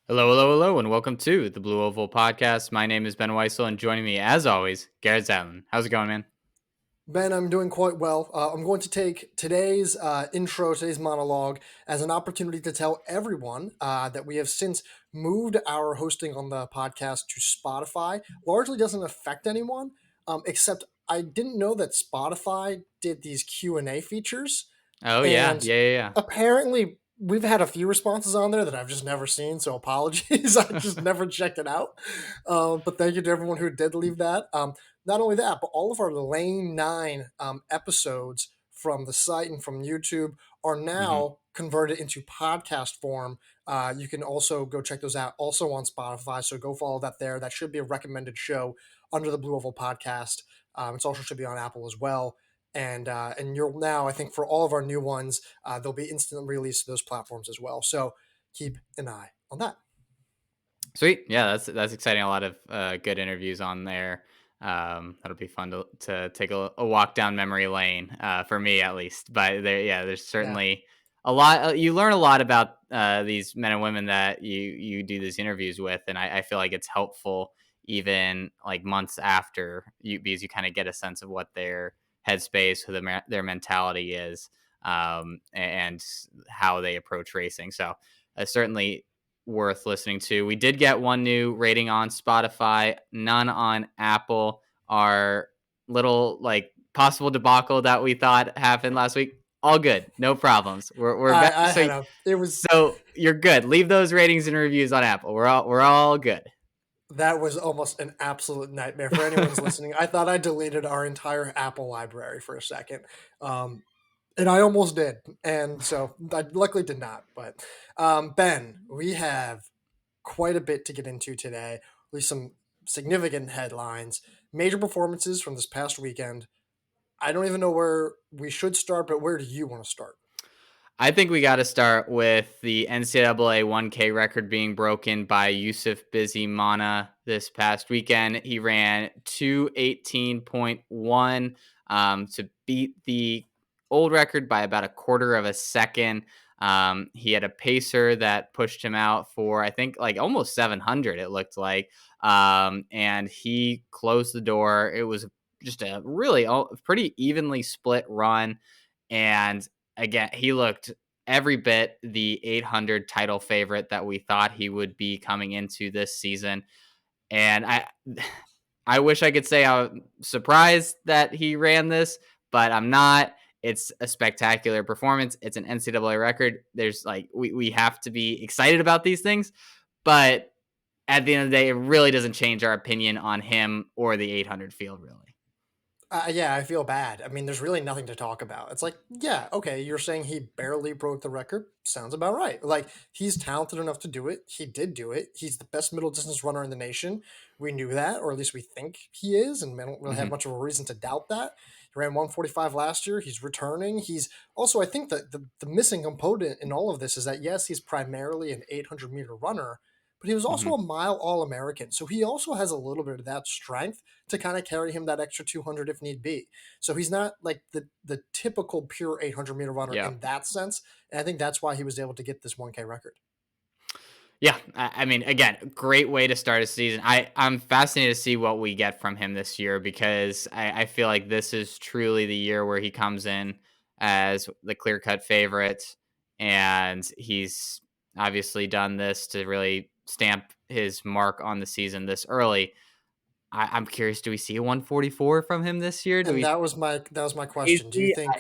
Hello, hello, hello, and welcome to the Blue Oval Podcast. My name is Ben Weissel, and joining me, as always, Garrett Zatlin. How's it going, man? Ben, I'm doing quite well. I'm going to take today's monologue, as an opportunity to tell everyone that we have since moved our hosting on the podcast to Spotify. Largely doesn't affect anyone, except I didn't know that Spotify did these Q&A features, Oh yeah, and yeah. apparently we've had a few responses on there that I've just never seen. So apologies, I just never checked it out. But thank you to everyone who did leave that. Not only that, but all of our Lane 9 episodes from the site and from YouTube are hmm now converted into podcast form. You can also go check those out also on Spotify. So go follow that there. That should be a recommended show under the Blue Oval podcast. It also should be on Apple as well. And you'll now, I think, for all of our new ones, they'll be instantly released to those platforms as well. So keep an eye on that. Sweet. Yeah, that's exciting. A lot of good interviews on there. That'll be fun to take a walk down memory lane for me at least. But there's Yeah. certainly a lot. You learn a lot about these men and women that you do these interviews with, and I feel like it's helpful even like months after you because you kind of get a sense of what their headspace, who their mentality is, and how they approach racing. So certainly worth listening to. We did get one new rating on Spotify, none on Apple. Our little like possible debacle that we thought happened last week, all good, no problems. We're back. I So had a, it was, so you're good. Leave those ratings and reviews on Apple. We're all good. that was almost an absolute nightmare for anyone's listening. I thought I deleted our entire Apple library for a second. Um, and I almost did. And so I luckily did not. But Ben, we have quite a bit to get into today. At least some significant headlines, major performances from this past weekend. I don't even know where we should start, but where do you want to start? I think we got to start with the NCAA 1K record being broken by Yusuf Bizimana this past weekend. He ran 2:18.1 to beat the old record by about a quarter of a second. He had a pacer that pushed him out for, I think, like almost 700, it looked like. And he closed the door. It was just a really pretty evenly split run. And again, he looked every bit the 800 title favorite that we thought he would be coming into this season. And I wish I could say I'm surprised that he ran this, but I'm not. It's a spectacular performance. It's an NCAA record. There's like we have to be excited about these things, but at the end of the day, it really doesn't change our opinion on him or the 800 field, really. Yeah, I feel bad. I mean, there's really nothing to talk about. It's like, yeah, okay, you're saying he barely broke the record. Sounds about right. Like, he's talented enough to do it. He did do it. He's the best middle distance runner in the nation. We knew that, or at least we think he is, and we don't really have hmm much of a reason to doubt that. He ran 145 last year. He's returning. He's also, I think that the missing component in all of this is that, yes, he's primarily an 800-meter runner, but he was also hmm a mile All American. So he also has a little bit of that strength to kind of carry him that extra 200 if need be. So he's not like the typical pure 800-meter runner Yeah. in that sense. And I think that's why he was able to get this 1K record. Yeah, I mean, again, great way to start a season. I'm fascinated to see what we get from him this year because I feel like this is truly the year where he comes in as the clear cut favorite, and he's obviously done this to really stamp his mark on the season this early. I'm curious, do we see a 144 from him this year? Do And we that was my is question. Do you he think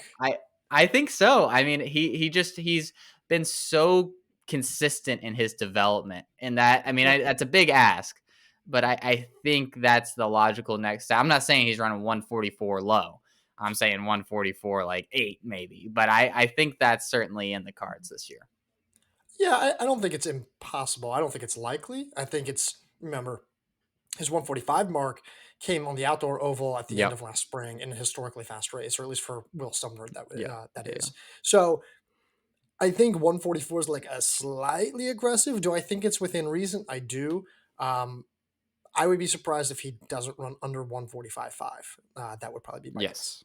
I think so. I mean, he's been so consistent in his development, and that I mean, well, that's a big ask, but I think that's the logical next step. I'm not saying he's running 144 low. I'm saying 144 like 8 maybe, but I think that's certainly in the cards this year. yeah, I don't think it's impossible. I don't think it's likely. I think it's remember his 145 mark came on the outdoor oval at the end Yep. of last spring in a historically fast race, or at least for Will Sumner Yeah. that Yeah. is. So I think 144 is like a slightly aggressive. Do I think it's within reason? I do. Um, I would be surprised if he doesn't run under 145.5. That would probably be my guess. Yes.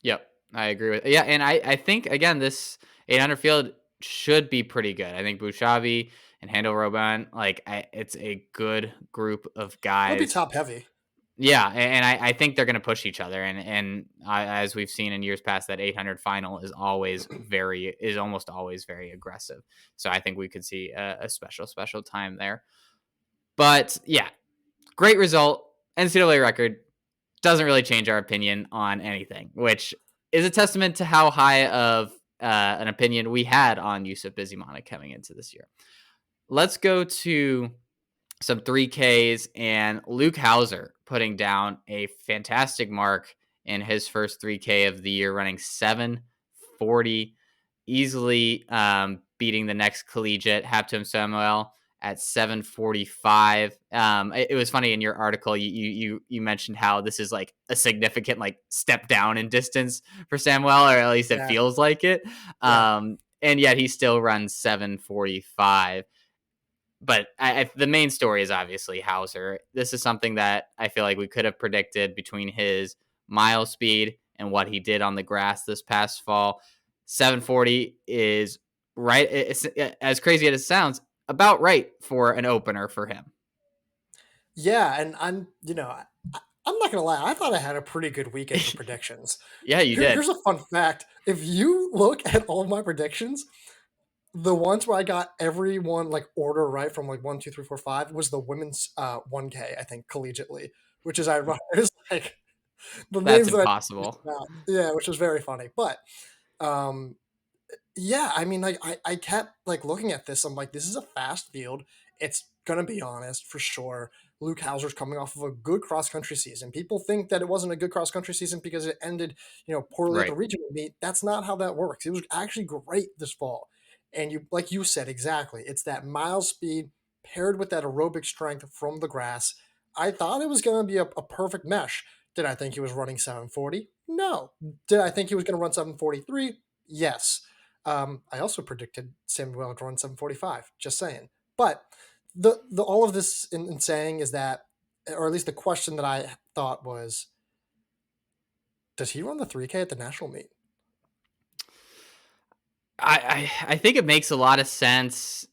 Yep. I agree with. Yeah, and I think again this 800 field. should be pretty good. I think Bushabi and Handel Roban, like it's a good group of It'll be guys. top heavy. Yeah, and I think they're going to push each other, and as we've seen in years past, that 800 final is almost always very aggressive. So I think we could see a special time there. But yeah, great result. NCAA record doesn't really change our opinion on anything, which is a testament to how high of an opinion we had on Yusuf Bizimana coming into this year. Let's go to some 3Ks and Luke Hauser putting down a fantastic mark in his first 3K of the year, running 7:40, easily beating the next collegiate, Haptom Samuel, at 7:45. It was funny in your article. You mentioned how this is like a significant like step down in distance for Samuel, or at least it Yeah, feels like it. yeah. And yet he still runs 7:45. But the main story is obviously Hauser. This is something that I feel like we could have predicted between his mile speed and what he did on the grass this past fall. 7:40 is right. It's as crazy as it sounds, about right for an opener for him. Yeah, and I'm not gonna lie, I thought I had a pretty good weekend for predictions. Yeah, you did. Here's a fun fact. If you look at all of my predictions, the ones where I got everyone like order right from like 1, 2, 3, 4, 5 was the women's 1K, I think, collegiately, which is ironic. It's like the That's names that I impossible. out. Yeah, which was very funny. But um yeah, I mean, like I kept like looking at this. I'm like, this is a fast field. It's gonna be honest for sure. Luke Hauser's coming off of a good cross country season. People think that it wasn't a good cross country season because it ended, poorly at the Right. regional meet. That's not how that works. It was actually great this fall, and you, like you said, exactly. It's that mile speed paired with that aerobic strength from the grass. I thought it was going to be a perfect mesh. Did I think he was running 740? No. Did I think he was going to run 743? Yes. I also predicted Samuel would run 745. Just saying. But the all of this in saying is that, or at least the question that I thought was, does he run the 3K at the national meet? I think it makes a lot of sense.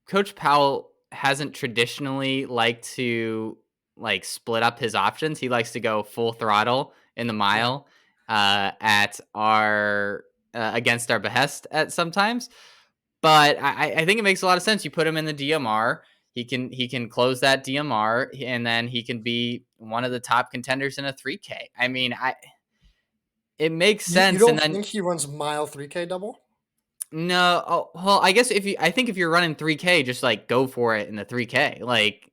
Coach Powell hasn't traditionally liked to like split up his options. He likes to go full throttle in the Yeah. mile at our against our behest at sometimes. But I think it makes a lot of sense. You put him in the DMR. He can close that DMR, and then he can be one of the top contenders in a 3K. I mean, I it makes You sense. And don't then think he runs mile 3K double? no, oh, well, I guess I think if you're running 3K, just like go for it in the 3K. Like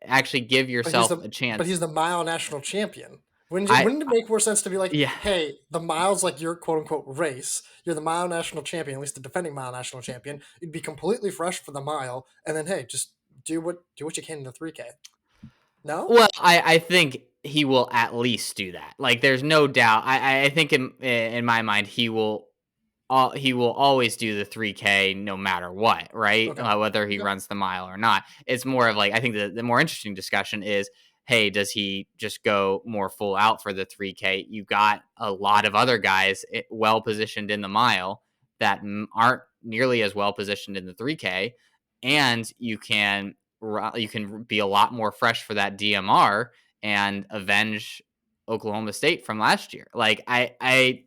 actually give But he's yourself the a but chance. he's the mile national champion. I Wouldn't it make more sense to be like, Yeah. hey, the mile's like your quote unquote race. You're the mile national champion, at least the defending mile national champion. You'd be completely fresh for the mile, and then hey, just do what you can in the 3K. No? Well, I think he will at least do that. Like there's no doubt. I think in my mind he will always do the 3K no matter what, right? Okay. Whether he Okay. runs the mile or not. It's more of like, I think the more interesting discussion is, hey, does he just go more full out for the 3K? You got a lot of other guys well positioned in the mile that aren't nearly as well positioned in the 3K, and you can be a lot more fresh for that DMR and avenge Oklahoma State from last year. Like I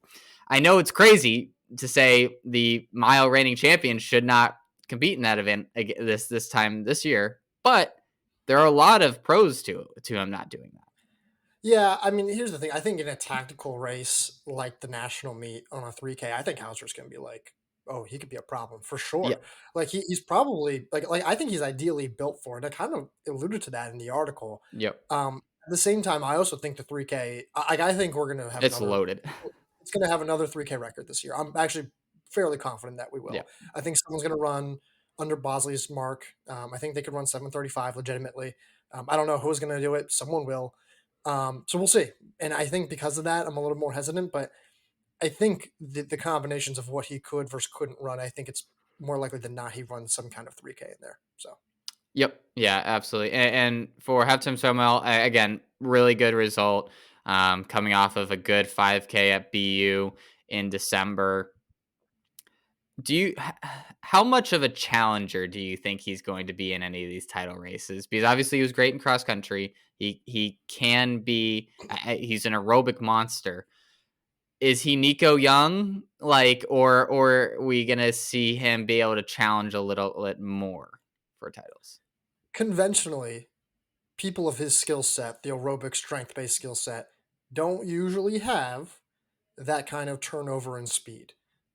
know it's crazy to say the mile reigning champion should not compete in that event this time this year, but there are a lot of pros to him not doing that. Yeah, I mean, here's the thing. I think in a tactical race like the national meet on a 3K, I think Hauser's going to be like, oh, he could be a problem for Yeah. sure. Like he's probably like I think he's ideally built for it. I kind of alluded to that in the article. Yep. At the same time, I also think the 3K. I think we're going to have It's another. loaded. It's going to have another 3K record this year. I'm actually fairly confident that we Yeah. will. I think someone's going to run under Bosley's mark. I think they could run 735 legitimately. I don't know who's going to do it. Someone will. So we'll see. And I think because of that, I'm a little more hesitant. But I think the combinations of what he could versus couldn't run, I think it's more likely than not he runs some kind of 3K in there. So Yep. Yeah, absolutely. And for Halftime Samuel, again, really good result. Coming off of a good 5K at BU in December. Do you how much of a challenger do you think he's going to be in any of these title races? Because obviously he was great in cross country. He can be he's an aerobic monster. Is he Nico Young, like, or are we gonna see him be able to challenge a little bit more for titles? Conventionally, people of his skill set, the aerobic strength based skill set, don't usually have that kind of turnover and speed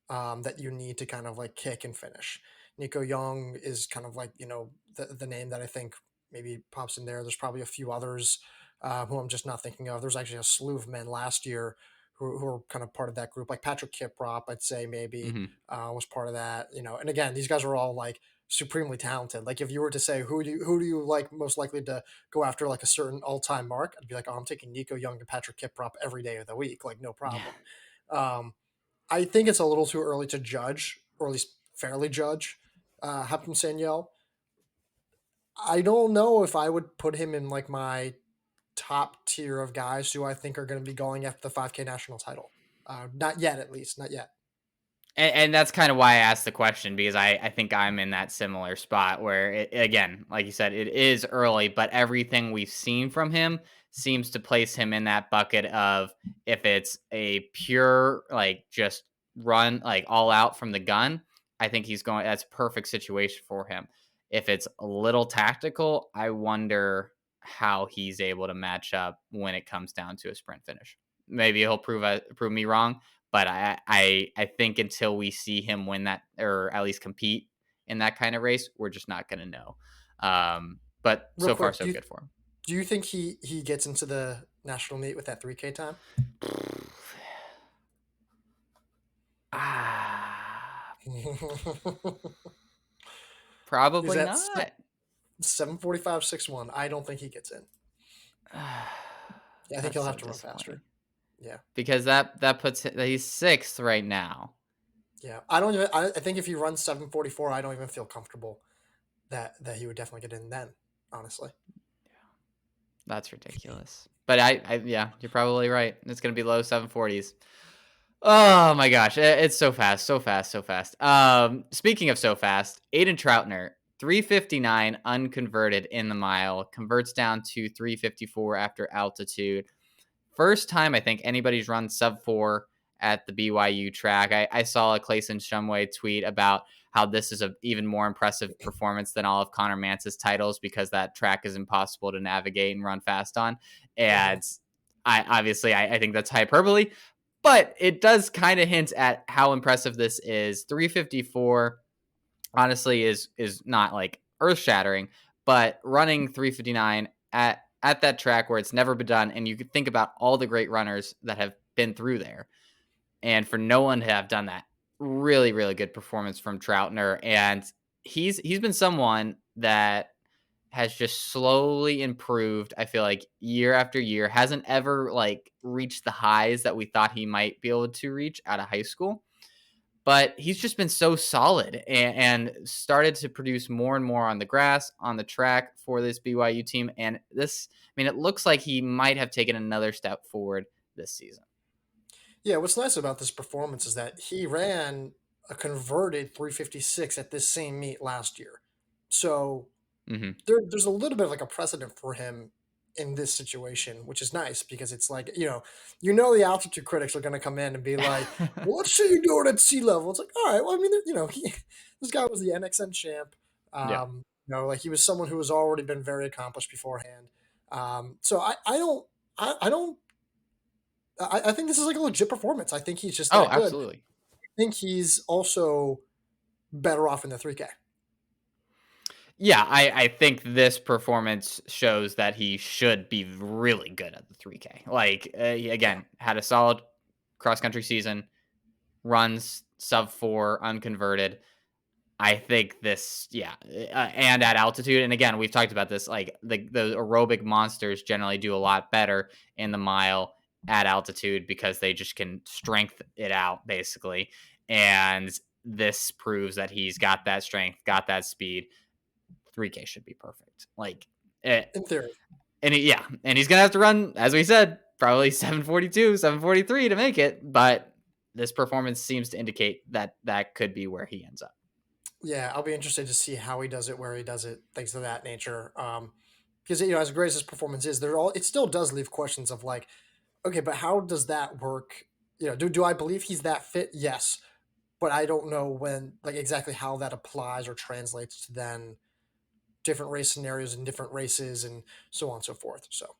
that you need to kind of like kick and finish. Nico Young is kind of like, the name that I think maybe pops in there. There's probably a few others who I'm just not thinking of. There's actually a slew of men last year who are kind of part of that group, like Patrick Kiprop, I'd say maybe Hmm. was part of that. And again, these guys are all like supremely talented. Like if you were to say who do you like most likely to go after like a certain all time mark, I'd be like, oh, I'm taking Nico Young and Patrick Kiprop every day of the week, like no Yeah. problem. Um, I think it's a little too early to judge, or at least fairly judge, Hatem Sanyel. I don't know if I would put him in like my top tier of guys who I think are going to be going after the 5K national title. Not yet, at least, not yet. And that's kind of why I asked the question because I think I'm in that similar spot where again, like you said, it is early, but everything we've seen from him seems to place him in that bucket of if it's a pure like just run like all out from the gun, I think he's going that's a perfect situation for him. If it's a little tactical, I wonder how he's able to match up when it comes down to a sprint finish. Maybe he'll prove me wrong, but I think until we see him win that or at least compete in that kind of race, we're just not going to know. But Real so far, quick, so good for do you think he gets into the national meet with that 3K time? him. Ah, Is probably that not. 7:45.61? I don't think he gets in. Yeah, I think That's he'll have so to run faster. disappointing Yeah. because that puts he's sixth right now. Yeah, I don't even. I think if he runs 7:44, I don't even feel comfortable that he would definitely get in then. Honestly, That's ridiculous. But I yeah, you're probably right. It's gonna be low 740s. Oh my gosh, it's so fast, so fast, so fast. Speaking of so fast, Aiden Troutner, 359 unconverted in the mile, converts down to 354 after altitude. First time I think anybody's run sub 4 at the BYU track. I saw a Clayson Shumway tweet about how this is a even more impressive performance than all of Connor Mance's titles because that track is impossible to navigate and run fast on. hmm And I think that's hyperbole, but it does kind of hint at how impressive this is. 354 honestly is not like earth shattering, but running 359 at that track where it's never been done, and you could think about all the great runners that have been through there, and for no one to have done that, really really good performance from Troutner, and he's been someone that has just slowly improved. I feel like year after year hasn't ever like reached the highs that we thought he might be able to reach out of high school, but he's just been so solid and started to produce more and more on the grass, on the track for this BYU team. And this, I mean, it looks like he might have taken another step forward this season. Yeah, what's nice about this performance is that he ran a converted 356 at this same meet last year. So Hmm. there's a little bit of like a precedent for him in this situation, which is nice because it's like, the altitude critics are going to come in and be like, well, let's see you do it at sea level. It's like, all right, well, I mean, this guy was the NXN champ. Yeah. Like he was someone who has already been very accomplished beforehand. So I don't, I don't, I think this is like a legit performance. I think he's just Oh, that good. I absolutely. think he's also better off in the 3K. Yeah, I think this performance shows that he should be really good at the 3K. Like, he, Yeah. again, had a solid cross country season, runs sub 4, unconverted. I think this, yeah, and at altitude, and again, we've talked about this. Like the aerobic monsters generally do a lot better in the mile at altitude because they just can strength it out basically, and this proves that he's got that strength, got that speed. 3K should be perfect. Like, In theory. yeah, and he's gonna have to run, as we said, probably 742, 743 to make it, but this performance seems to indicate that that could be where he ends up. Yeah, I'll be interested to see how he does it, where he does it, things of that nature. Because as great as his performance is, it still does leave questions of like, okay, but how does that work? Do I believe he's that fit? Yes, but I don't know when, like, exactly how that applies or translates to then different race scenarios and different races and so on and so forth. So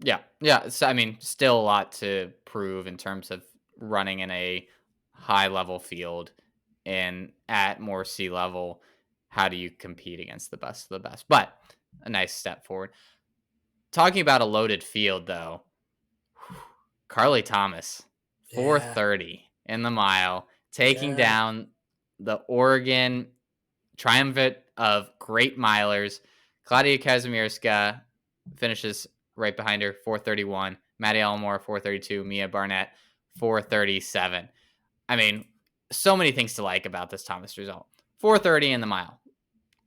Yeah, yeah. So I mean, still a lot to prove in terms of running in a high level field and at more sea level. How do you compete against the best of the best? But a nice step forward. Talking about a loaded field, though, Carly Thomas, yeah, 430 in the mile, taking yeah, down the Oregon triumvirate of great milers. Claudia Kazimierska finishes right behind her, 431. Maddie Elmore, 432. Mia Barnett, 437. I mean, so many things to like about this Thomas result. 430 in the mile.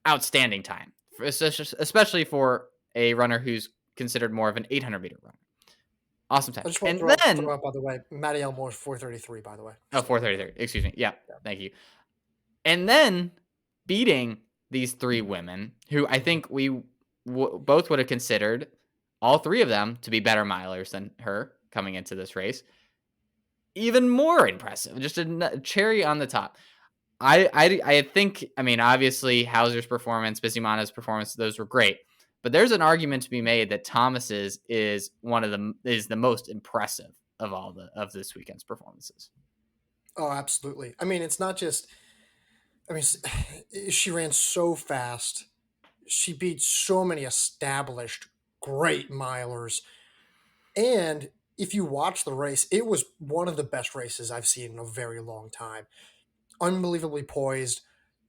Outstanding time, especially for a runner who's considered more of an 800-meter runner. Awesome time. I just want to And throw then, out, by the way, Matty Elmore's 433. By the way, oh, just letting you know. 433. Excuse me. Yeah. Yeah. Thank you. And then beating these three women who I Mhm. think we both would have considered all three of them to be better milers than her coming into this race. Even more impressive, just a cherry on the top. I think, I mean, obviously Hauser's performance, Bizimana's performance, those were great, but there's an argument to be made that Thomas's is the most impressive of all the of this weekend's performances. Oh, absolutely. I mean, it's not just. I mean, she ran so fast. She beat so many established great milers. And if you watch the race, it was one of the best races I've seen in a very long time. Unbelievably poised,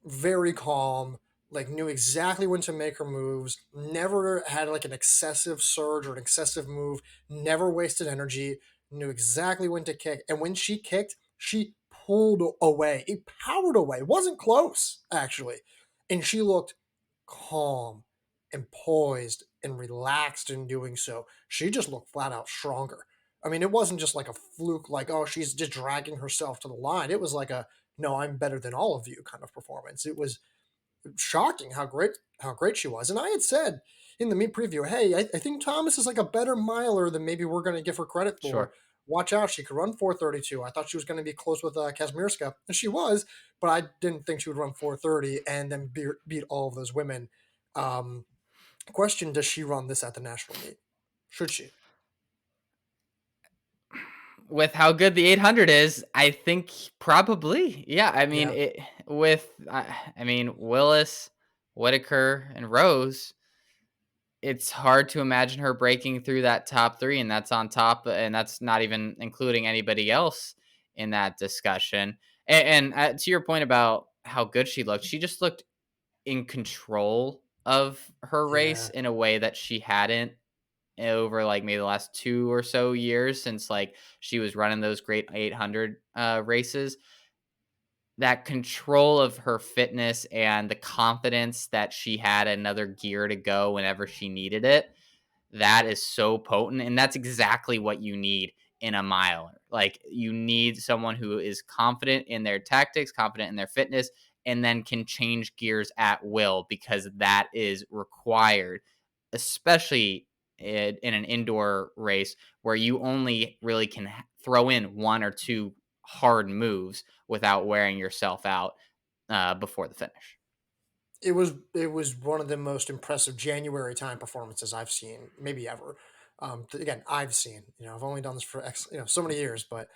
very calm, like knew exactly when to make her moves, never had like an excessive surge or an excessive move, never wasted energy, knew exactly when to kick. And when she kicked, she pulled away. It powered away. It wasn't close, actually. And she looked calm and poised and relaxed in doing so. She just looked flat out stronger. I mean, it wasn't just like a fluke, like, oh, she's just dragging herself to the line. It was like a, no, I'm better than all of you kind of performance. It was shocking how great she was. And I had said in the meet preview, hey, I think Thomas is like a better miler than maybe we're going to give her credit for. Sure. Watch out, she could run 432. I thought she was going to be close with Kazmierska, and she was, but I didn't think she would run 430 and then beat all of those women. Um, Question: does she run this at the national meet? Should she? With how good the 800 is, I think probably. Yeah, I mean Yeah, it with I mean Willis, Whitaker, and Rose. It's hard to imagine her breaking through that top three, and that's on top, and that's not even including anybody else in that discussion. And to your point about how good she looked, she just looked in control of her race yeah. in a way that she hadn't over like maybe the last 2 or so years since like she was running those great 800 races. That control of her fitness and the confidence that she had another gear to go whenever she needed it, that is so potent, and that's exactly what you need in a miler. Like, you need someone who is confident in their tactics, confident in their fitness, and then can change gears at will because that is required, especially in an indoor race where you only really can throw in one or two hard moves without wearing yourself out before the finish. It was one of the most impressive January time performances I've seen, maybe ever. Again, I've seen. I've only done this for so many years, but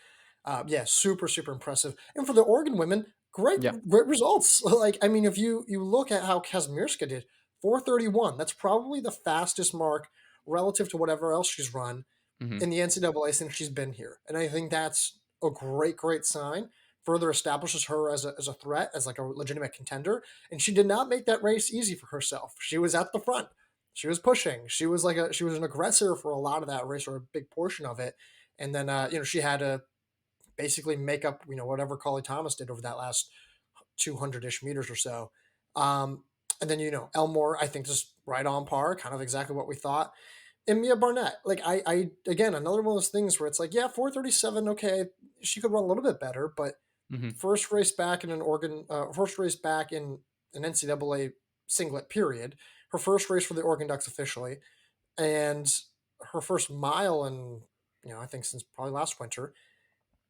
yeah, super super impressive. And for the Oregon women, great Yeah. great results. Like, I mean, if you look at how Kazmierska did, 431. That's probably the fastest mark relative to whatever else she's run Hmm. in the NCAA since she's been here. And I think that's a great, great sign. Further establishes her as a threat, as like a legitimate contender. And she did not make that race easy for herself. She was at the front. She was pushing. She was an aggressor for a lot of that race, or a big portion of it. And then she had to basically make up whatever Collie Thomas did over that last 200-ish meters or so. And then Elmore, I think, just right on par, kind of exactly what we thought. And Mia Barnett, like I again, another one of those things where it's like, yeah, 437, okay, she could run a little bit better, but Mhm. first race back in an Oregon, first race back in an NCAA singlet period, her first race for the Oregon Ducks officially, and her first mile in, I think since probably last winter.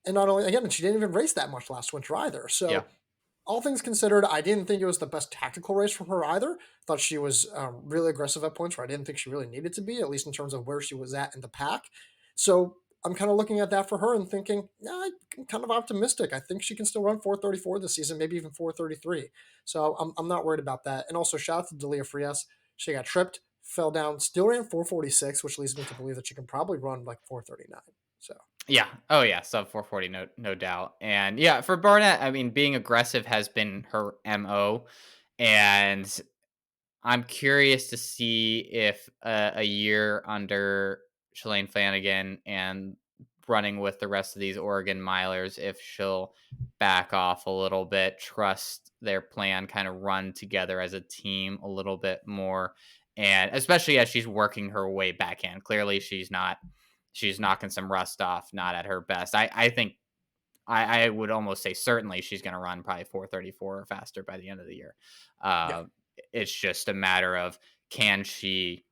And not only again, she didn't even race that much last winter either. Yeah. So all things considered, I didn't think it was the best tactical race from her either. Thought she was really aggressive at points where I didn't think she really needed to be, at least in terms of where she was at in the pack. So I'm kind of looking at that for her and thinking, yeah, I'm kind of optimistic. I think she can still run 434 this season, maybe even 433. So I'm not worried about that. And also, shout out to Delia Frias. She got tripped, fell down, still ran 446, which leads me to believe that she can probably run like 439. So, Yeah. Oh yeah. Sub 440, no doubt. And yeah, for Barnett, I mean, being aggressive has been her MO. And I'm curious to see if a year under Shalane Flanagan and running with the rest of these Oregon milers, if she'll back off a little bit, trust their plan, kind of run together as a team a little bit more. And especially as she's working her way back in. Clearly she's knocking some rust off, not at her best. I think I would almost say certainly she's going to run probably 434 or faster by the end of the year. yeah. Uh, it's just a matter of can she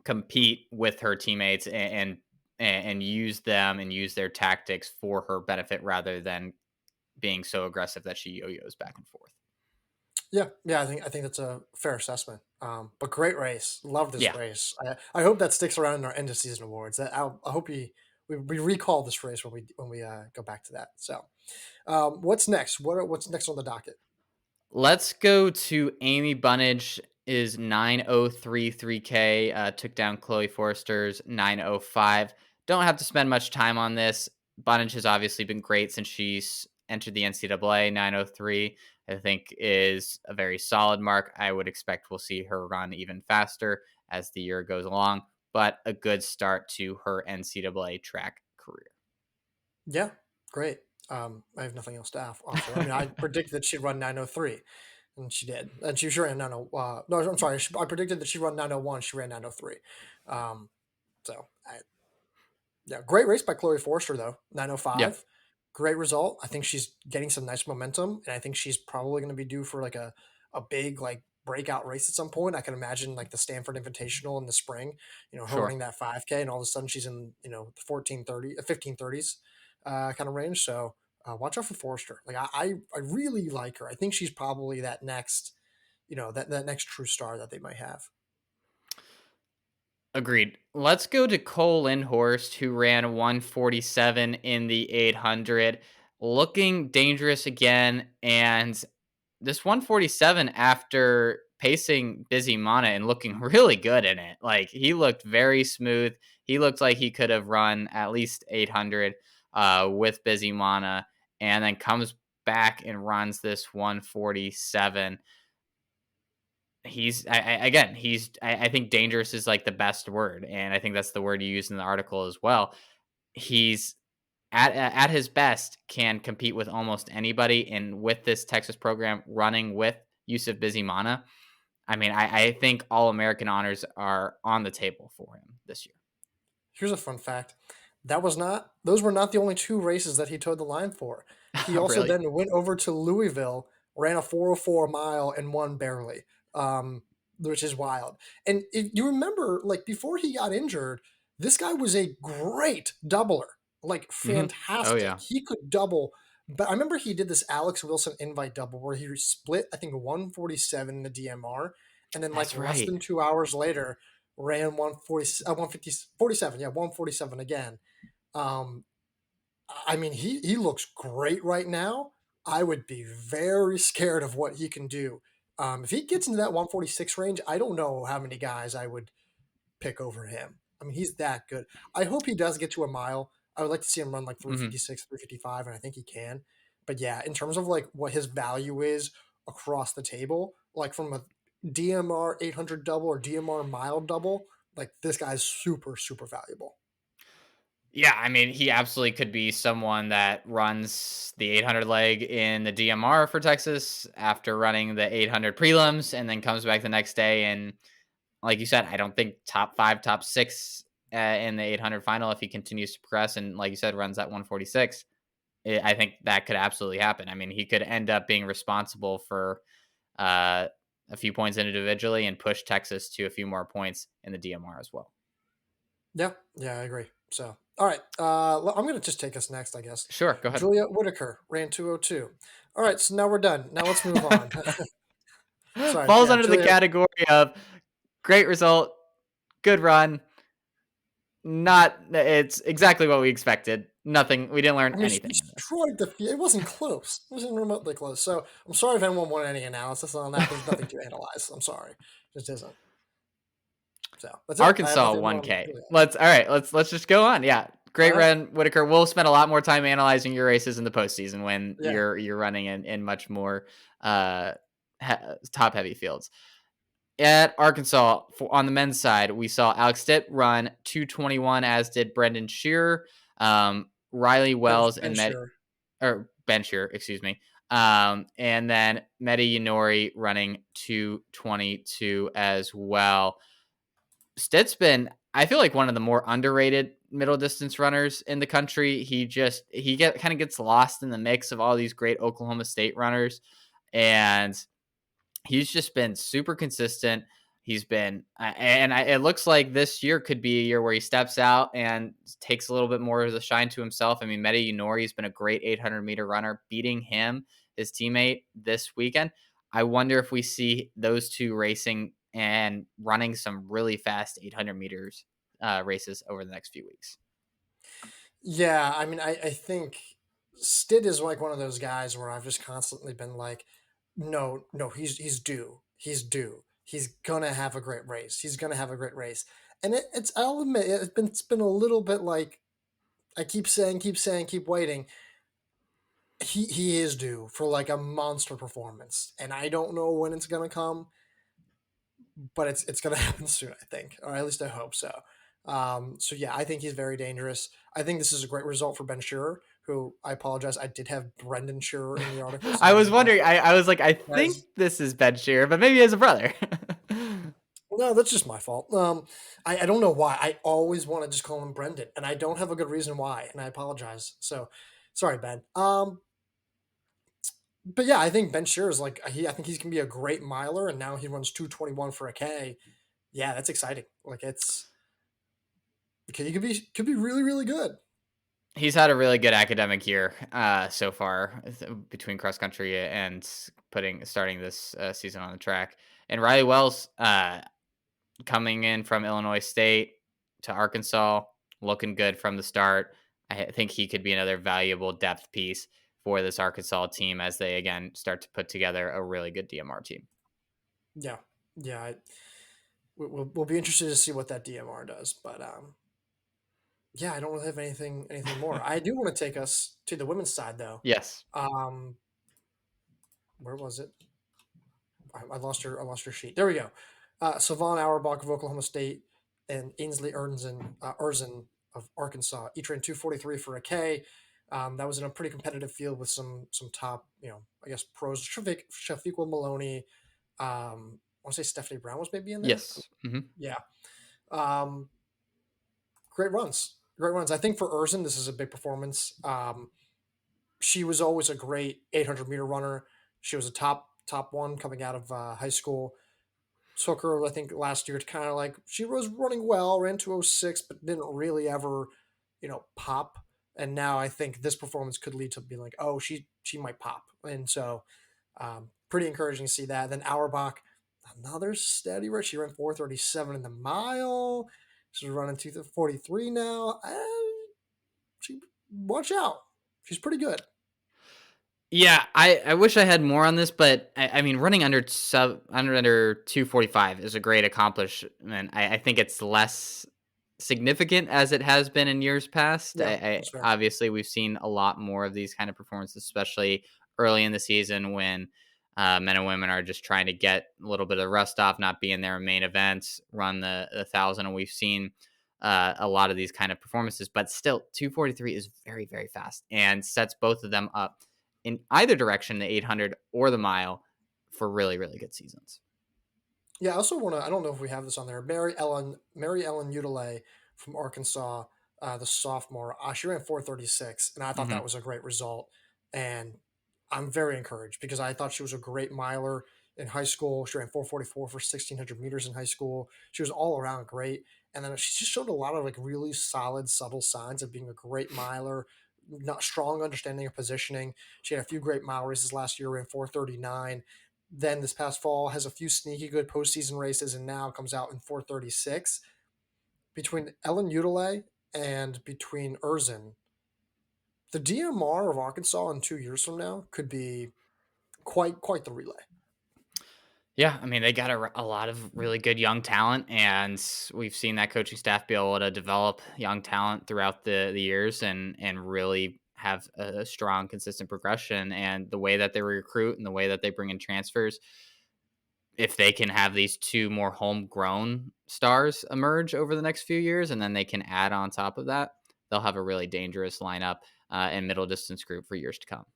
compete with her teammates and use them and use their tactics for her benefit rather than being so aggressive that she yo-yos back and forth. Yeah, yeah, I think that's a fair assessment. But great race, love this Yeah, race. I hope that sticks around in our end of season awards. I hope we recall this race when we go back to that. So, what's next? What's next on the docket? let's go to Amy Bunnage is 9033K. Took down Chloe Forrester's 905. Don't have to spend much time on this. Bunnage has obviously been great since she's entered the NCAA. 903, I think, is a very solid mark. I would expect we'll see her run even faster as the year goes along, but a good start to her NCAA track career. Yeah, great. I have nothing else to offer. I mean, I predicted that she'd run 903, and she did, and she sure ran 90. No, I'm sorry. I predicted that she'd run 901. She ran 903. Um, so yeah, great race by Chloe Forster though. Yeah, 905. Great result. I think she's getting some nice momentum, and I think she's probably going to be due for like a big like breakout race at some point. I can imagine like the Stanford Invitational in the spring. Her sure. running that 5K, and all of a sudden she's in the 1430, 1530s kind of range. So watch out for Forster. Like I really like her. I think she's probably that next that next true star that they might have. Agreed. Let's go to Cole Lindhorst, who ran 147 in the 800, looking dangerous again. And this 147 after pacing Bizimana and looking really good in it. Like he looked very smooth. He looked like he could have run at least 800 with Bizimana and then comes back and runs this 147. I think dangerous is like the best word, and I think that's the word you used in the article as well. He's at his best can compete with almost anybody, and with this Texas program running with Yusuf Bizimana, I mean, I think all American honors are on the table for him this year. Here's a fun fact. Those were not the only two races that he towed the line for. He also Really? then went over to Louisville, ran a 404 mile and won barely. Which is wild. And if you remember, like before he got injured, this guy was a great doubler, like Hmm. Oh fantastic. yeah, He could double. But I remember he did this Alex Wilson invite double where he split, I think, 147 in the DMR, and then like that's less right. than 2 hours later ran 140, 150, 47, yeah, 147 again. Um, I mean, he looks great right now. I would be very scared of what he can do. If he gets into that 146 range, I don't know how many guys I would pick over him. I mean, he's that good. I hope he does get to a mile. I would like to see him run like Hmm. 356, 355, and I think he can. But yeah, in terms of like what his value is across the table, like from a DMR 800 double or DMR mile double, like this guy's super, super valuable. Yeah, I mean, he absolutely could be someone that runs the 800 leg in the DMR for Texas after running the 800 prelims and then comes back the next day and like you said, I don't think top 5, top 6 in the 800 final if he continues to progress and, like you said, runs that 146. I think that could absolutely happen. I mean, he could end up being responsible for uh, a few points individually and push Texas to a few more points in the DMR as well. Yeah, yeah, I agree. So, all right, I'm going to just take us next, I guess. Sure, go ahead. Julia Whitaker ran 202. All right, so now we're done. Now let's move on. Sorry, Falls yeah, under the Julia. category of great result, good run. Not, it's exactly what we expected. Nothing. We didn't learn I mean, she anything in this. destroyed the field. It wasn't close. It wasn't remotely close. So I'm sorry if anyone wanted any analysis on that. There's nothing to analyze. I'm sorry, just isn't. So that's it. I have Arkansas nothing more on 1K. Julia. Let's all right. Let's just go on. Yeah, All great right. run, Whitaker. We'll spend a lot more time analyzing your races in the postseason when Yeah. you're running in much more uh, top heavy fields. At Arkansas, on the men's side, we saw Alex Stitt run 221, as did Brendan Shearer, Riley That was Wells, Ben and Shearer. Ben Shearer, excuse me. And then Medi Yanori running 222 as well. Stitt's been, I feel like, one of the more underrated middle distance runners in the country. He kind of gets lost in the mix of all these great Oklahoma State runners, and he's just been super consistent. He's been, it looks like this year could be a year where he steps out and takes a little bit more of the shine to himself. I mean, Medi Yanori has been a great 800-meter runner, beating him, his teammate, this weekend. I wonder if we see those two racing and running some really fast 800 meters races over the next few weeks. Yeah, I mean, I think Stitt is like one of those guys where I've just constantly been like, no, no, he's due. He's due. He's gonna have a great race. He's gonna have a great race. And it's I'll admit it's been a little bit like I keep saying, keep waiting. He is due for like a monster performance, and I don't know when it's gonna come, but it's gonna happen soon, I think, or at least I hope so. So yeah, I think he's very dangerous. I think this is a great result for Ben Shearer, who I apologize, I did have Brendan Shearer in the article, so I I was did not. wondering, I was like, I think As, this is Ben Shearer, but maybe he has a brother. no, that's just my fault. I don't know why. I always want to just call him Brendan, and I don't have a good reason why, and I apologize. So sorry, Ben. But yeah, I think Ben Shearer is like I think he's gonna be a great miler, and now he runs 221 for a K. Yeah, that's exciting. Like it's okay, he could be really really good. He's had a really good academic year so far, between cross country and starting this season on the track. And Riley Wells, coming in from Illinois State to Arkansas, looking good from the start. I think he could be another valuable depth piece for this Arkansas team as they again start to put together a really good DMR team. Yeah, yeah. We'll be interested to see what that DMR does, but yeah, I don't really have anything more. I do want to take us to the women's side though. Yes. Um, where was it? I lost your sheet. There we go. Savon Auerbach of Oklahoma State and Ainsley Erzin of Arkansas. Each ran 243 for a K. That was in a pretty competitive field with some top, I guess pros. Shafiqua Maloney. I want to say Stephanie Brown was maybe in there. Yes. Hmm. Yeah. Um, great runs. Great runs. I think for Erzin, this is a big performance. She was always a great 800-meter runner. She was a top one coming out of high school. Took her, I think, last year to kind of like she was running well, ran 206, but didn't really ever, pop. And now I think this performance could lead to being like, oh, she might pop. And so, pretty encouraging to see that. Then Auerbach, another steady race. She ran 437 in the mile. She's running 243 now. She watch out. She's pretty good. Yeah, I wish I had more on this, but I mean, running under 245 is a great accomplishment. I think it's less significant as it has been in years past. Yeah, that's fair. Obviously we've seen a lot more of these kind of performances, especially early in the season when men and women are just trying to get a little bit of rust off, not be in their main events, run the thousand, and we've seen a lot of these kind of performances. But still, 243 is very very fast and sets both of them up in either direction, the 800 or the mile, for really, really good seasons. Yeah, I also want to. I don't know if we have this on there. Mary Ellen Udele from Arkansas, the sophomore. She ran 4:36, and I thought that Hmm. was a great result. And I'm very encouraged because I thought she was a great miler in high school. She ran 4:44 for 1,600 meters in high school. She was all around great, and then she just showed a lot of like really solid, subtle signs of being a great miler. Not strong understanding of positioning. She had a few great mile races last year, ran 4:39. Then this past fall has a few sneaky good postseason races, and now comes out in 4:36. Between Ellen Udele and between Erzin, the DMR of Arkansas in 2 years from now could be quite the relay. Yeah, I mean, they got a lot of really good young talent, and we've seen that coaching staff be able to develop young talent throughout the years and really have a strong, consistent progression. And the way that they recruit and the way that they bring in transfers, if they can have these two more homegrown stars emerge over the next few years, and then they can add on top of that, they'll have a really dangerous lineup and middle distance group for years to come.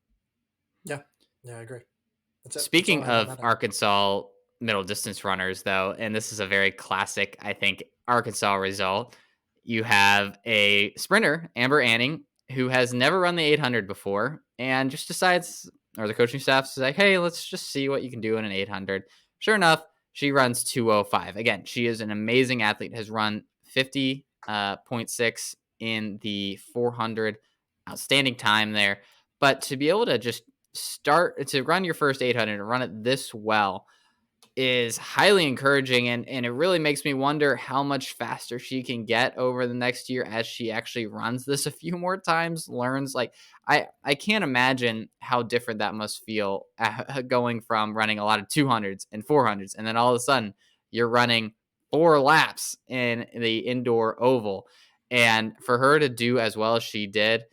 Yeah, yeah, I agree. That's it. That's all Speaking I have on of that end. Arkansas middle distance runners, though, and this is a very classic, I think, Arkansas result, you have a sprinter, Amber Anning, who has never run the 800 before and just decides, or the coaching staff is like, hey, let's just see what you can do in an 800. Sure enough, she runs 2:05. Again, she is an amazing athlete, has run 50.6 in the 400. Outstanding time there. But to be able to just start to run your first 800 and run it this well is highly encouraging, and it really makes me wonder how much faster she can get over the next year as she actually runs this a few more times, learns. Like, I can't imagine how different that must feel going from running a lot of 200s and 400s, and then all of a sudden you're running 4 laps in the indoor oval. And for her to do as well as she did,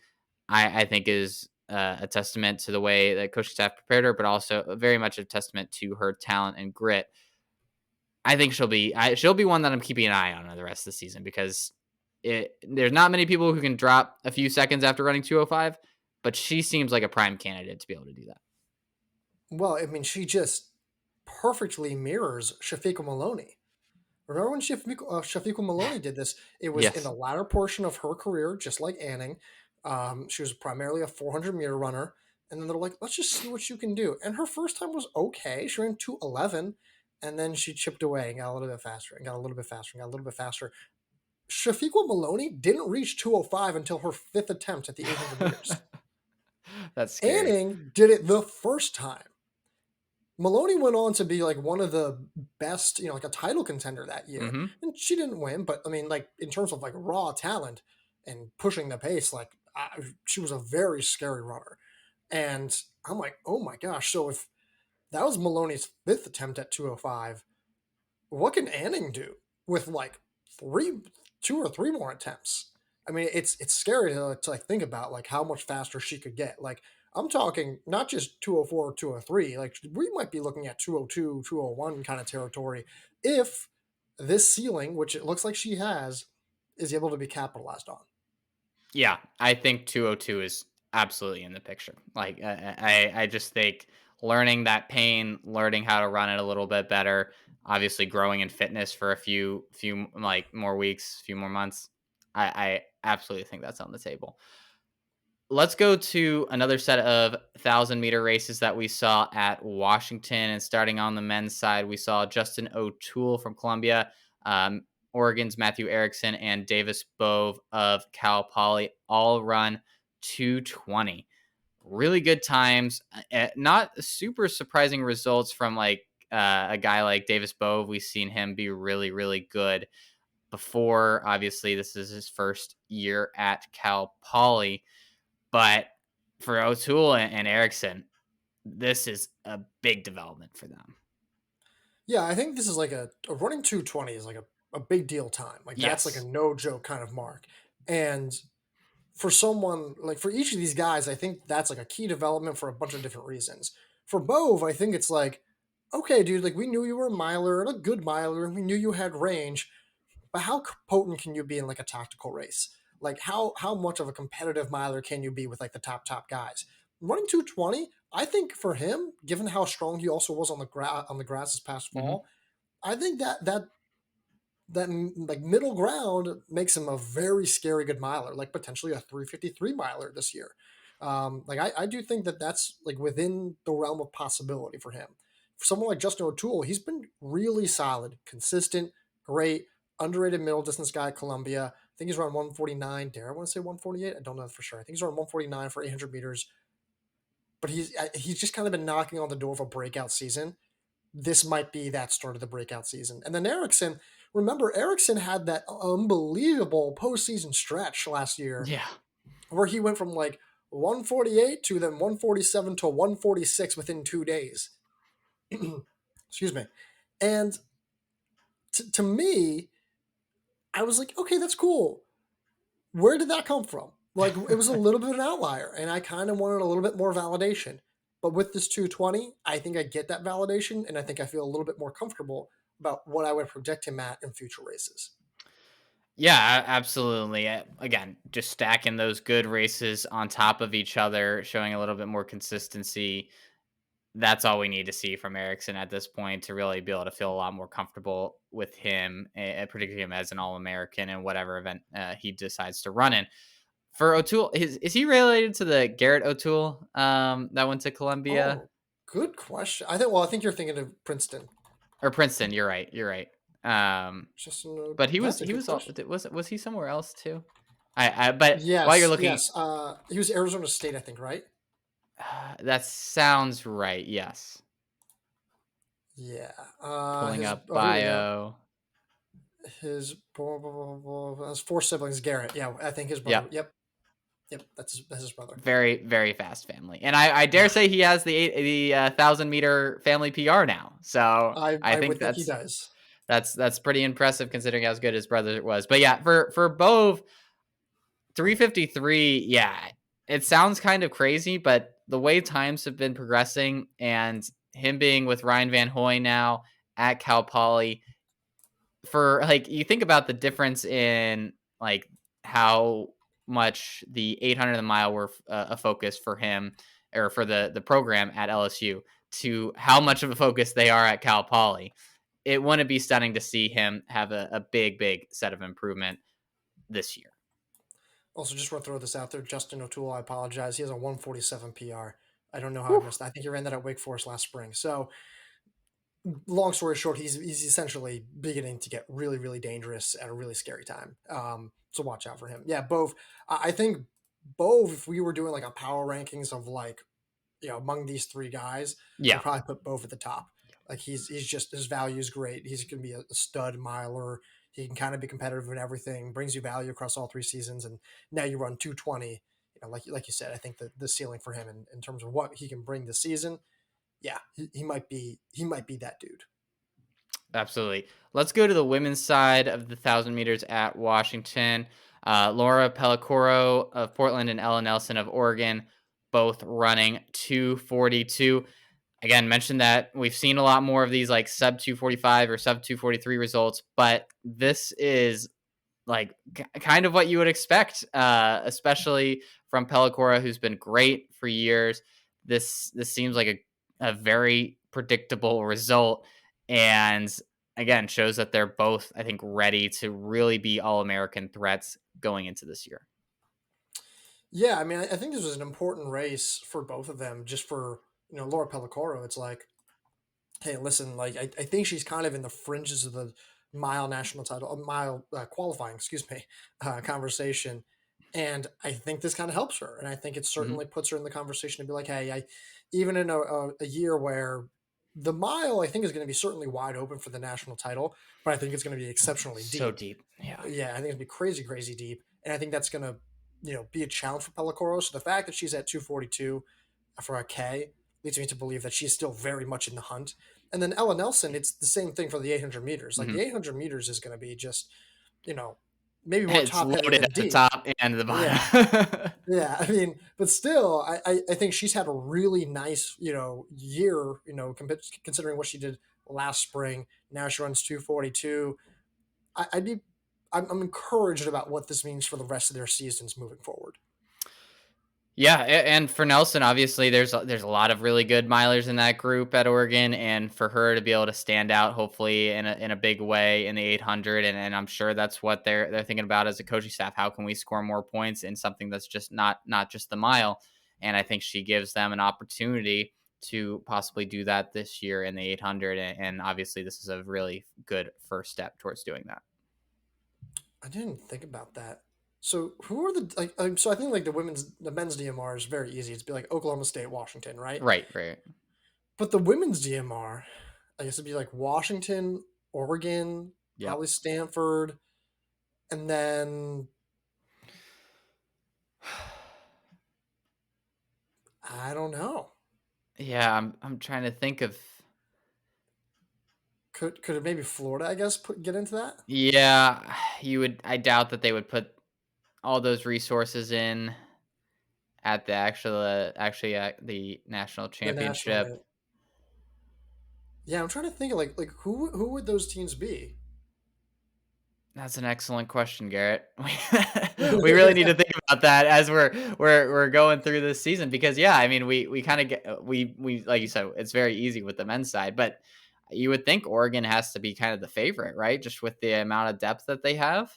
I think is a testament to the way that coaching staff prepared her, but also very much a testament to her talent and grit. I think she'll be one that I'm keeping an eye on the rest of the season because there's not many people who can drop a few seconds after running 2:05, but she seems like a prime candidate to be able to do that. Well, I mean, she just perfectly mirrors Shafiqa Maloney. Remember when Shafiqa Maloney did this? It was in the Yes. latter portion of her career, just like Anning. She was primarily a 400-meter runner, and then they're like, "Let's just see what you can do." And her first time was okay. She ran 2:11, and then she chipped away and got a little bit faster, and got a little bit faster, and got a little bit faster. Shafiqa Maloney didn't reach 2:05 until her fifth attempt at the 800 meters. That's scary. Anning did it the first time. Maloney went on to be like one of the best, like a title contender that year. Mhm. And she didn't win, but I mean, like in terms of like raw talent and pushing the pace, like she was a very scary runner. And I'm like, oh my gosh. So if that was Maloney's fifth attempt at 2:05, what can Anning do with like three, 2 or 3 more attempts? I mean, it's scary to like think about like how much faster she could get. Like I'm talking not just 2:04 or 2:03. Like we might be looking at 2:02, 2:01 kind of territory if this ceiling, which it looks like she has, is able to be capitalized on. Yeah, I think 202 is absolutely in the picture. Like I just think learning that pain, learning how to run it a little bit better, obviously growing in fitness for a few like more weeks, few more months. I absolutely think that's on the table. Let's go to another set of 1,000-meter races that we saw at Washington. And starting on the men's side, we saw Justin O'Toole from Columbia, Oregon's Matthew Erickson, and Davis Bove of Cal Poly all run 2:20. Really good times. Not super surprising results from like a guy like Davis Bove. We've seen him be really, really good before. Obviously, this is his first year at Cal Poly, but for O'Toole and Erickson, this is a big development for them. Yeah, I think this is like a running 2:20 is like a big deal time. Like that's like a Yes. no joke kind of mark. And for someone like for each of these guys, I think that's like a key development for a bunch of different reasons. For Bove, I think it's like, okay, dude, like we knew you were a miler and a good miler, and we knew you had range, but how potent can you be in like a tactical race? Like how much of a competitive miler can you be with like the top guys? Running 2:20, I think for him, given how strong he also was on the grass this past Hmm. fall, I think like middle ground makes him a very scary good miler, like potentially a 353 miler this year. Like I do think that that's like within the realm of possibility for him. For someone like Justin O'Toole, he's been really solid, consistent, great, underrated middle distance guy at Columbia. I think he's around 149. Dare I want to say 148? I don't know for sure. I think he's around 149 for 800 meters. But he's just kind of been knocking on the door of a breakout season. This might be that start of the breakout season. And then Erickson, remember, Erickson had that unbelievable postseason stretch last year Yeah. where he went from like 148 to then 147 to 146 within 2 days. Excuse me. And to me, I was like, okay, that's cool. Where did that come from? Like, it was a little bit of an outlier, and I kind of wanted a little bit more validation. But with this 220, I think I get that validation, and I think I feel a little bit more comfortable about what I would predict him at in future races. Yeah, absolutely. Again, just stacking those good races on top of each other, showing a little bit more consistency. That's all we need to see from Erickson at this point to really be able to feel a lot more comfortable with him, particularly him as an All American in whatever event he decides to run in. For O'Toole, is he related to the Garrett O'Toole that went to Columbia Oh, good question. I think you're thinking of Princeton. or Princeton? You're right. You're right. Um, but That's a he good was question. was he somewhere else too? But while you're Yes, looking, yes. He was Arizona State, I think, right? that sounds right. Yes. Yeah. Pulling up Here we go. bio. His blah, blah, blah, blah, blah, his four siblings. Garrett. Yeah, I think his brother. Yep. Yep, yep. That's his brother. Very, very fast family. And I dare say he has the 1,000-meter family PR now. So I I think would think he does. that's pretty impressive considering how good his brother was. But yeah, for Bove, 353, yeah, it sounds kind of crazy, but the way times have been progressing and him being with Ryan Van Hoy now at Cal Poly, for like you think about the difference in like how much the 800 mile were a focus for him or for the program at LSU to how much of a focus they are at Cal Poly. It wouldn't be stunning to see him have a big set of improvement this year. Also, just want to throw this out there. Justin O'Toole, I apologize. He has a 147 PR. I don't know how I Whew. missed that. I think he ran that at Wake Forest last spring. So, long story short, he's essentially beginning to get really, really dangerous at a really scary time. So watch out for him. Yeah, Bove. I think Bove, if we were doing like a power rankings of like, among these three guys, I'd Yeah, probably put Bove at the top. Like he's just his value is great. He's going to be a stud miler. He can kind of be competitive in everything. Brings you value across all three seasons. And now you run 220. Like you said, I think the ceiling for him in terms of what he can bring this season, yeah, he might be that dude. absolutely. Let's go to the women's side of the 1,000 meters at Washington. Laura Pellicoro of Portland and Ella Nelson of Oregon, both running 242. Again, mentioned that we've seen a lot more of these like sub 245 or sub 243 results, but this is like kind of what you would expect, especially from Pellicora, who's been great for years. This seems like a very predictable result, and again shows that they're both, I think, ready to really be All American threats going into this year. Yeah, I mean, I think this was an important race for both of them. Just for Laura Pellicoro, it's like, hey, listen, like I think she's kind of in the fringes of the mile national title, mile qualifying, excuse me, conversation, and I think this kind of helps her, and I think it Hmm. certainly puts her in the conversation to be like, hey, even in a year where the mile I think is going to be certainly wide open for the national title, but I think it's going to be exceptionally So deep. deep, yeah. Yeah, I think it's gonna be crazy, crazy deep, and I think that's gonna, be a challenge for Pellicoro. So the fact that she's at 242 for a K leads me to believe that she's still very much in the hunt. And then Ella Nelson, it's the same thing for the 800 meters. Like Hmm. the 800 meters is going to be just, you know, maybe more It's top heavy loaded than at the deep. top and the Yeah, bottom. yeah. I mean, but still, I think she's had a really nice, year. Considering what she did last spring. Now she runs 242. I'd be I'm encouraged about what this means for the rest of their seasons moving forward. Yeah, and for Nelson, obviously, there's a lot of really good milers in that group at Oregon, and for her to be able to stand out, hopefully in a big way in the 800, and I'm sure that's what they're thinking about as a coaching staff. How can we score more points in something that's just not just the mile? And I think she gives them an opportunity to possibly do that this year in the 800, and obviously, this is a really good first step towards doing that. I didn't think about that. So who are the like? So I think like the men's DMR is very easy. It's be like Oklahoma State, Washington, right? Right, right. But the women's DMR, I guess it'd be like Washington, Oregon, Yep. probably Stanford, and then I don't know. Yeah, I'm trying to think of. Could it maybe Florida? I guess get into that. Yeah, you would. I doubt that they would put all those resources in at the actually at the national The national, championship. right? Yeah, I'm trying to think of like who would those teams be? That's an excellent question, Garrett. We really need to think about that as we're going through this season because yeah, I mean we kind of get we like you said it's very easy with the men's side, but you would think Oregon has to be kind of the favorite, right? Just with the amount of depth that they have.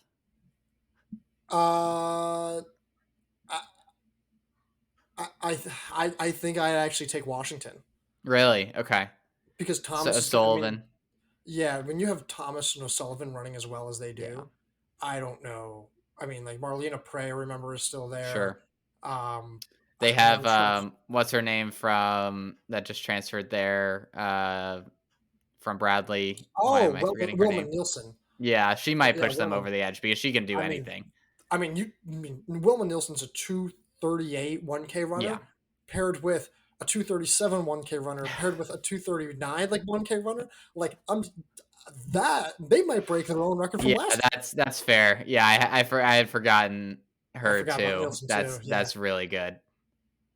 uh, I I think I'd actually take Washington Really? Okay. because So Thomas is. I mean, Sullivan. yeah, when you have Thomas and O'Sullivan running as well as they Yeah, do, I don't know. I mean, like Marlena Prey, I remember, is still there. sure. Um, They I mean, I'm have sure. what's her name from that just transferred there from Bradley. Why Oh, am I forgetting her Wilma name? Nielsen. Yeah, she might Yeah, push them Wilma. over the edge because she can do I mean, anything. Wilma Nielsen's a 238 1K Yeah. runner paired with a 237 1K runner paired with a 239 like 1K runner. Like I'm that they might break their own record from Yeah, last year. that's fair. Yeah, I had forgotten I her forgot about too. Nielsen too. Yeah, That's really good.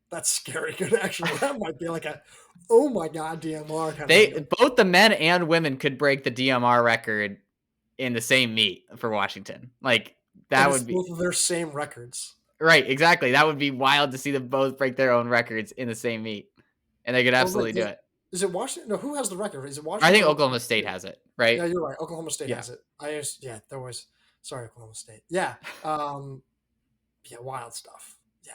that's scary good actually. That might be like a oh my god DMR kind of They deal. both the men and women could break the DMR record in the same meet for Washington. Like And that it's would be both of their same records. right, exactly. That would be wild to see them both break their own records in the same meet. And they could Oh wait, absolutely do it. is it Washington? No, who has the record? Is it I Washington think or Oklahoma Oklahoma State State? has it, right? Yeah, you're right. Oklahoma State Yeah. has it. Yeah, there was sorry, Oklahoma State. Yeah. Yeah, wild stuff. Yeah.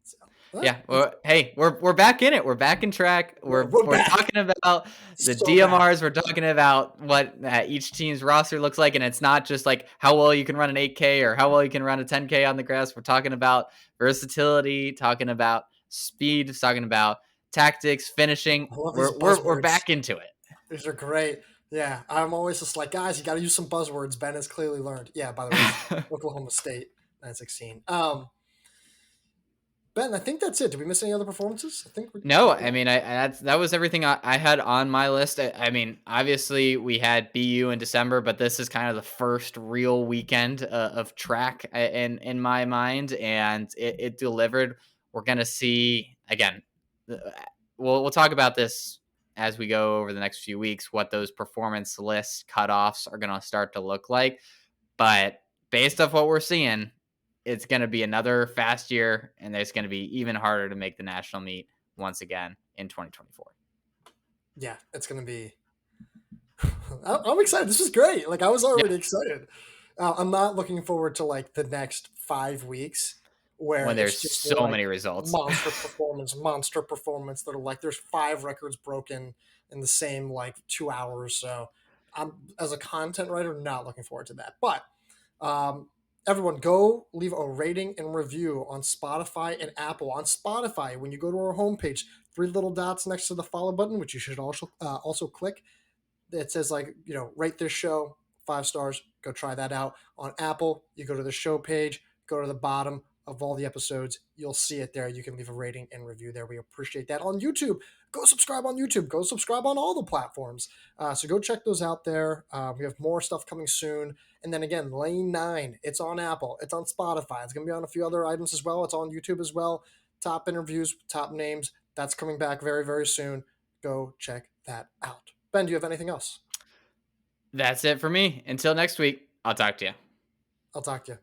So Yeah. that's Well, hey, we're back in it. We're back in track. we're We're back. talking about the So back. DMRs. We're talking about what each team's roster looks like, and it's not just like how well you can run an 8K or how well you can run a 10K on the grass. We're talking about versatility, talking about speed, talking about tactics, finishing. I love these We're buzzwords. back into it. These are great. Yeah. I'm always just like, guys, you gotta use some buzzwords. Ben has clearly learned. Yeah, by the way, it's Oklahoma State 916. Ben, I think that's it. Did we miss any other performances? I think we're No, yeah. I mean, that was everything I had on my list. I mean, obviously we had BU in December, but this is kind of the first real weekend of track in my mind, and it delivered. We're gonna see again. uh, we'll talk about this as we go over the next few weeks. What those performance list cutoffs are gonna start to look like, but based off what we're seeing, it's going to be another fast year, and it's going to be even harder to make the national meet once again in 2024. Yeah, it's gonna be I'm excited. This is great. Like I was Yeah, already excited. I'm not looking forward to like the next 5 weeks where when it's there's just so many like results. monster performance that are like there's 5 records broken in the same like 2 hours. So I'm as a content writer not looking forward to that. But um, everyone, go leave a rating and review on Spotify and Apple. On Spotify, when you go to our homepage, 3 little dots next to the follow button, which you should also click it says like rate this show 5 stars. Go try that out. On Apple, you go to the show page, go to the bottom of all the episodes, you'll see it there. You can leave a rating and review there. We appreciate that. On YouTube, go subscribe on YouTube. Go subscribe on all the platforms. So go check those out there. We have more stuff coming soon. And then again, Lane 9, it's on Apple, it's on Spotify, it's going to be on a few other items as well. It's on YouTube as well. Top interviews, top names. That's coming back very, very soon. Go check that out. Ben, do you have anything else? That's it for me. Until next week, I'll talk to you. I'll talk to you.